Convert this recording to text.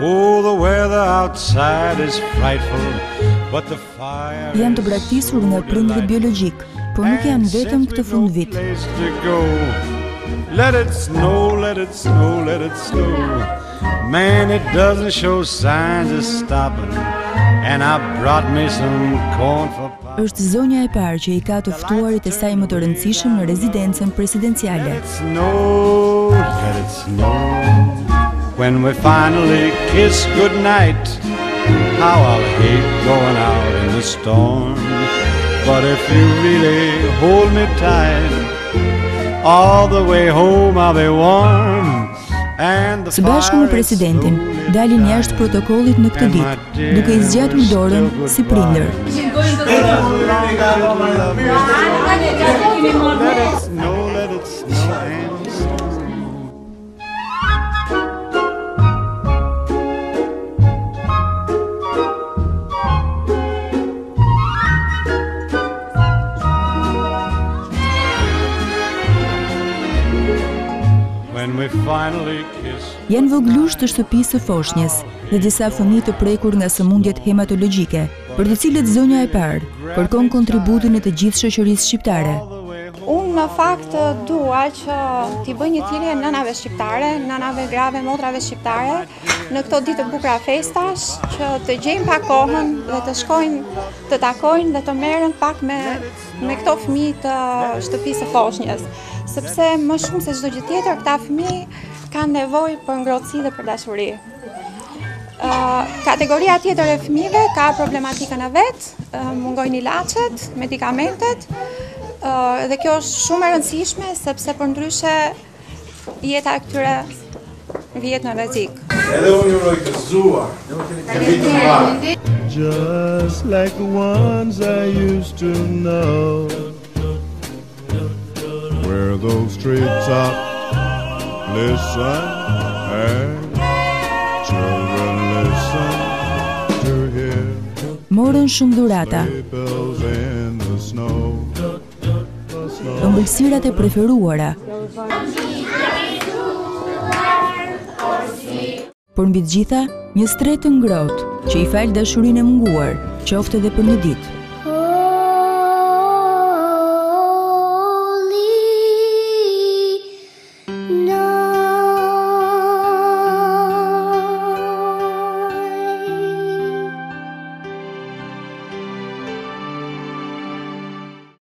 Oh, the weather outside is frightful, but the fire Janë të braktisur nga prindrit biologjik, por nuk janë vetëm këtë fundvit. Let it snow, let it snow, let it snow. Man, it doesn't show signs of stopping. And I brought me some corn for pop. Është zonja e parë që I ka të ftuarit e saj më të rëndësishëm në rezidencën presidenciale. Let it snow, let it snow. When we finally kiss goodnight, how I'll hate going out in the storm. But if you really hold me tight, all the way home I'll be warm. Së bashku me presidentin, dalin jashtë protokollit në këtë ditë, duke I zgjatur dorën si prindër. Janë voglush të shtëpisë së Foshnjës dhe disa fëmijë të prekur nga sëmundjet hematologjike, për të cilët zonja e parë kërkon kontributin e të gjithë shoqërisë shqiptare. Unë në fakt dua që t'i bëj një thirrje nënave shqiptare, nënave, grave, motrave shqiptare, në këto ditë të bukura festash, që të gjejnë pak kohën dhe të shkojnë, të takojnë dhe të merren pak me këto fëmijë të shtëpisë së Foshnjës, sepse më shumë se çdo gjë tjetër këta fëmijë kanë nevojë për ngrohtësi dhe për dashuri. Kategoria tjetër e fëmijëve ka problematikën e vet, mungojnë ilaçet, medikamentet, dhe kjo është shumë e rëndësishme sepse përndryshe jeta e këtyre vjet në rrezik. Edhe unë ju uroj të gëzuar. Just like the ones I used to know, where those treetops listen and children listen to hear. Morën shumë dhurata. Bells in the snow. Ëmbëlsirat e preferuara. Por mbi të gjitha, një stret të ngrohtë që I fal dashurinë e munguar, qoftë edhe për një ditë.